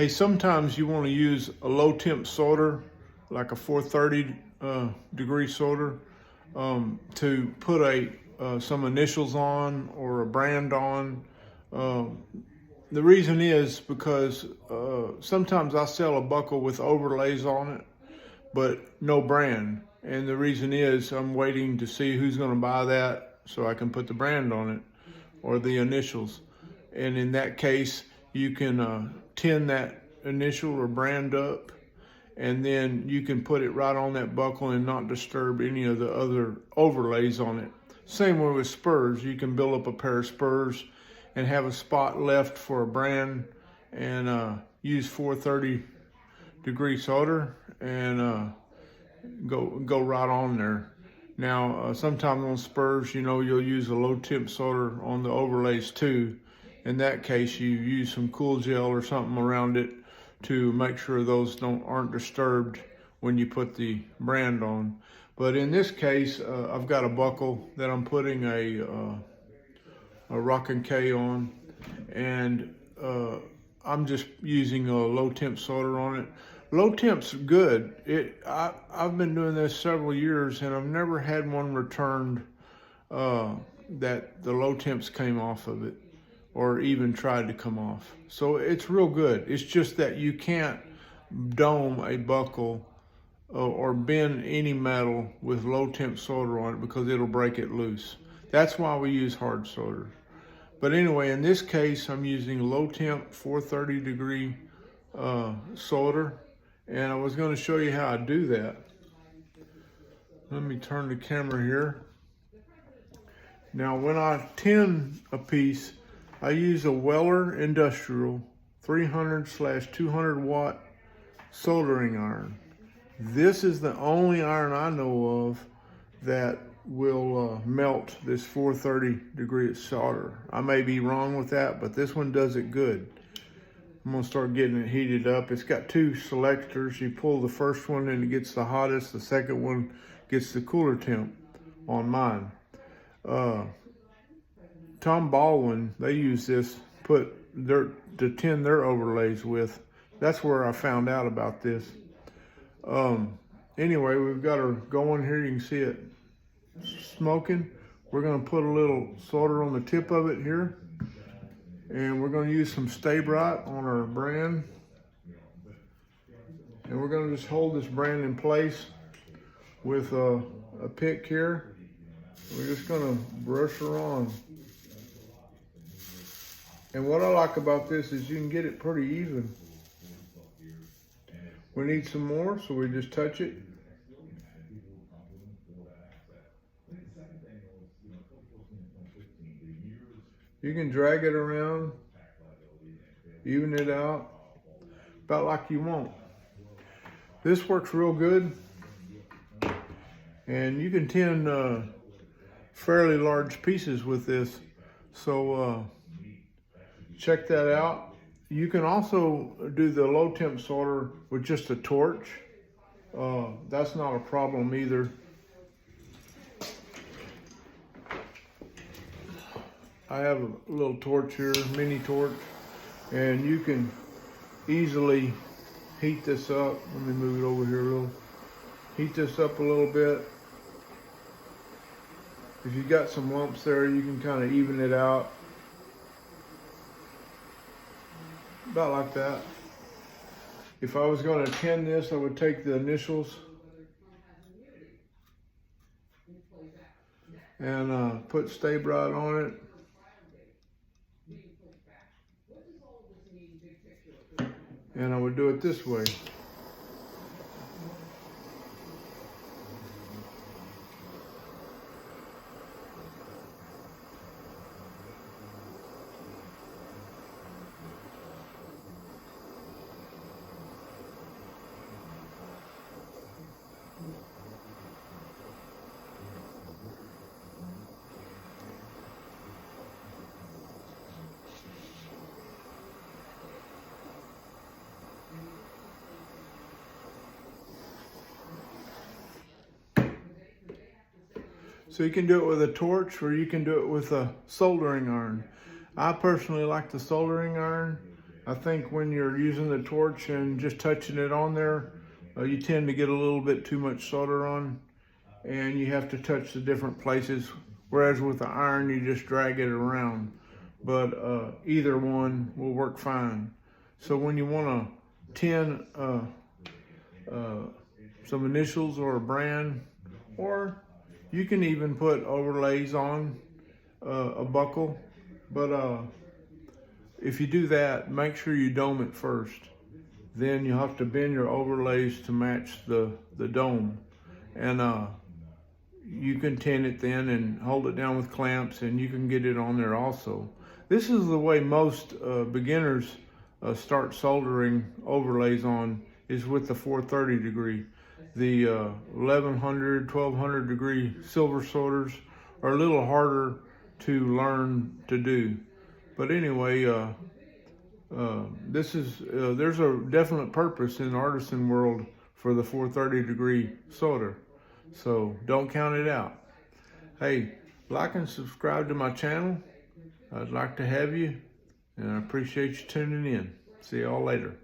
Hey, sometimes you want to use a low temp solder, like a 430 degree solder, to put some initials on or a brand on. Um, the reason is because sometimes I sell a buckle with overlays on it, but no brand. And the reason is I'm waiting to see who's going to buy that so I can put the brand on it or the initials. And in that case, you can tin that initial or brand up, and then you can put it right on that buckle and not disturb any of the other overlays on it. Same way with spurs. You can build up a pair of spurs and have a spot left for a brand and use 430 degree solder and go right on there. Now, sometimes on spurs, you'll use a low temp solder on the overlays too. In that case, you use some cool gel or something around it to make sure those aren't disturbed when you put the brand on. But in this case, I've got a buckle that I'm putting a Rockin' K on, and I'm just using a low temp solder on it. Low temp's good. I've been doing this several years, and I've never had one returned that the low temps came off of it or even tried to come off. So it's real good. It's just that you can't dome a buckle or bend any metal with low temp solder on it because it'll break it loose. That's why we use hard solder. But anyway, in this case, I'm using low temp 430 degree solder, and I was going to show you how I do that. Let me turn the camera here. Now, when I tin a piece, I use a Weller Industrial 300/200 watt soldering iron. This is the only iron I know of that will melt this 430 degree solder. I may be wrong with that, but this one does it good. I'm gonna start getting it heated up. It's got two selectors. You pull the first one and it gets the hottest. The second one gets the cooler temp on mine. Tom Baldwin, they use this to tin their overlays with. That's where I found out about this. Anyway, we've got her going here. You can see it smoking. We're going to put a little solder on the tip of it here, and we're going to use some Stay Bright on our brand, and we're going to just hold this brand in place with a pick here. We're just going to brush her on. And what I like about this is you can get it pretty even. We need some more, so we just touch it. You can drag it around, even it out, about like you want. This works real good, and you can tin fairly large pieces with this. So check that out. You can also do the low temp solder with just a torch. That's not a problem either. I have a little torch here, mini torch, and you can easily heat this up. Let me move it over here a little. Heat this up a little bit. If you got some lumps there, you can kind of even it out. About like that. If I was going to tin this, I would take the initials and put Stay Bright on it. And I would do it this way. So you can do it with a torch, or you can do it with a soldering iron. I personally like the soldering iron, I think when you're using the torch and just touching it on there, you tend to get a little bit too much solder on, and you have to touch the different places. Whereas with the iron, you just drag it around. But either one will work fine. So when you want to tin some initials or a brand, or you can even put overlays on a buckle. But if you do that, make sure you dome it first. Then you'll have to bend your overlays to match the dome. And you can tin it then and hold it down with clamps, and you can get it on there also. This is the way most beginners start soldering overlays on, is with the 430 degree. The 1100, 1200 degree silver solders are a little harder to learn to do. But anyway, there's a definite purpose in the artisan world for the 430 degree solder. So don't count it out. Hey, like and subscribe to my channel. I'd like to have you, and I appreciate you tuning in. See y'all later.